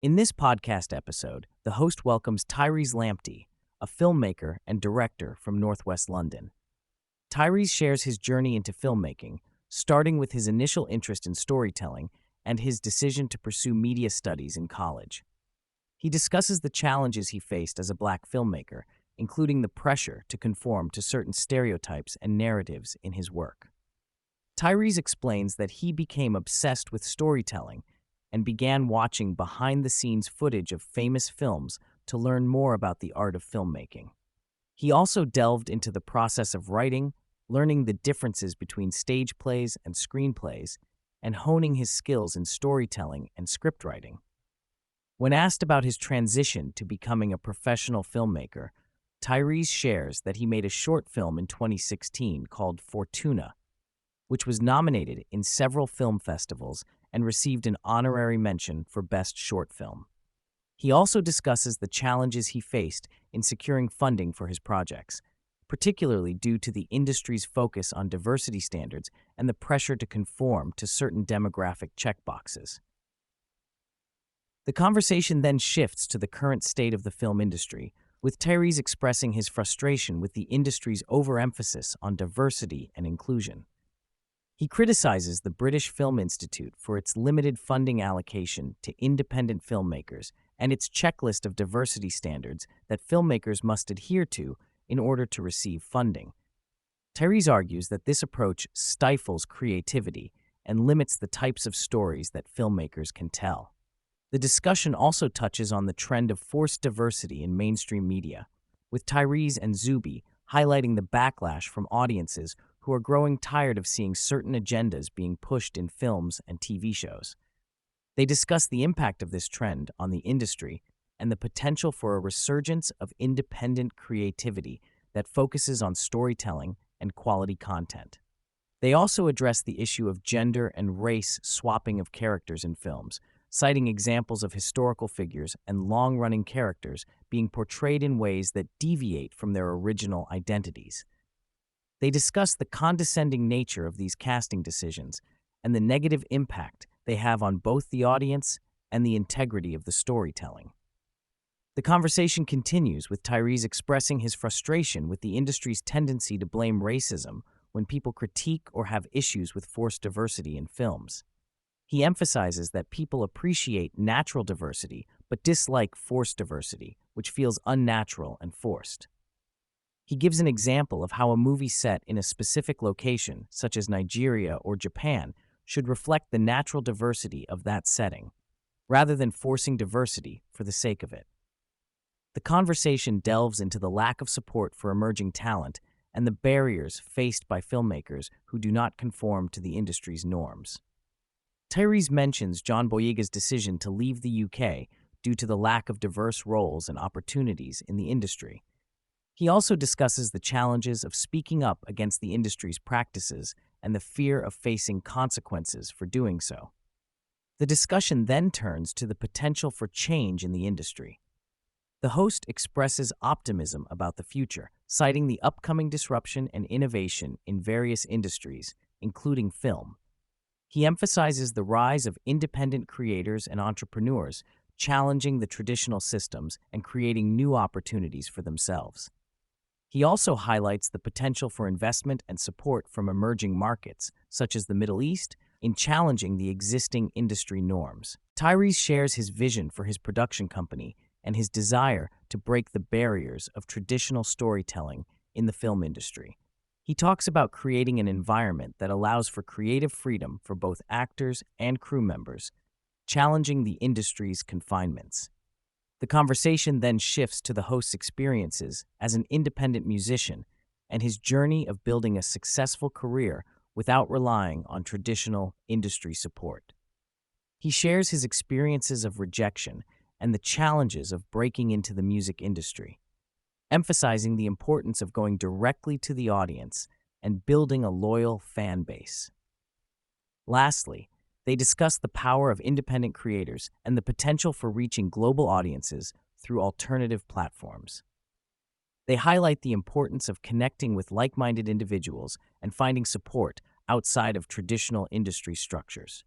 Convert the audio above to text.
In this podcast episode, the host welcomes Tyrees Lamptey, a filmmaker and director from Northwest London. Tyrees shares his journey into filmmaking, starting with his initial interest in storytelling and his decision to pursue media studies in college. He discusses the challenges he faced as a black filmmaker, including the pressure to conform to certain stereotypes and narratives in his work. Tyrees explains that he became obsessed with storytelling and began watching behind-the-scenes footage of famous films to learn more about the art of filmmaking. He also delved into the process of writing, learning the differences between stage plays and screenplays, and honing his skills in storytelling and script writing. When asked about his transition to becoming a professional filmmaker, Tyrees shares that he made a short film in 2016 called Fortuna, which was nominated in several film festivals and received an honorary mention for Best Short Film. He also discusses the challenges he faced in securing funding for his projects, particularly due to the industry's focus on diversity standards and the pressure to conform to certain demographic checkboxes. The conversation then shifts to the current state of the film industry, with Tyrees expressing his frustration with the industry's overemphasis on diversity and inclusion. He criticizes the British Film Institute for its limited funding allocation to independent filmmakers and its checklist of diversity standards that filmmakers must adhere to in order to receive funding. Tyrees argues that this approach stifles creativity and limits the types of stories that filmmakers can tell. The discussion also touches on the trend of forced diversity in mainstream media, with Tyrees and Zuby highlighting the backlash from audiences who are growing tired of seeing certain agendas being pushed in films and TV shows. They discuss the impact of this trend on the industry and the potential for a resurgence of independent creativity that focuses on storytelling and quality content. They also address the issue of gender and race swapping of characters in films, citing examples of historical figures and long-running characters being portrayed in ways that deviate from their original identities. They discuss the condescending nature of these casting decisions and the negative impact they have on both the audience and the integrity of the storytelling. The conversation continues with Tyrees expressing his frustration with the industry's tendency to blame racism when people critique or have issues with forced diversity in films. He emphasizes that people appreciate natural diversity but dislike forced diversity, which feels unnatural and forced. He gives an example of how a movie set in a specific location, such as Nigeria or Japan, should reflect the natural diversity of that setting, rather than forcing diversity for the sake of it. The conversation delves into the lack of support for emerging talent and the barriers faced by filmmakers who do not conform to the industry's norms. Tyrees mentions John Boyega's decision to leave the UK due to the lack of diverse roles and opportunities in the industry. He also discusses the challenges of speaking up against the industry's practices and the fear of facing consequences for doing so. The discussion then turns to the potential for change in the industry. The host expresses optimism about the future, citing the upcoming disruption and innovation in various industries, including film. He emphasizes the rise of independent creators and entrepreneurs, challenging the traditional systems and creating new opportunities for themselves. He also highlights the potential for investment and support from emerging markets, such as the Middle East, in challenging the existing industry norms. Tyrees shares his vision for his production company and his desire to break the barriers of traditional storytelling in the film industry. He talks about creating an environment that allows for creative freedom for both actors and crew members, challenging the industry's confinements. The conversation then shifts to the host's experiences as an independent musician and his journey of building a successful career without relying on traditional industry support. He shares his experiences of rejection and the challenges of breaking into the music industry, emphasizing the importance of going directly to the audience and building a loyal fan base. Lastly, they discuss the power of independent creators and the potential for reaching global audiences through alternative platforms. They highlight the importance of connecting with like-minded individuals and finding support outside of traditional industry structures.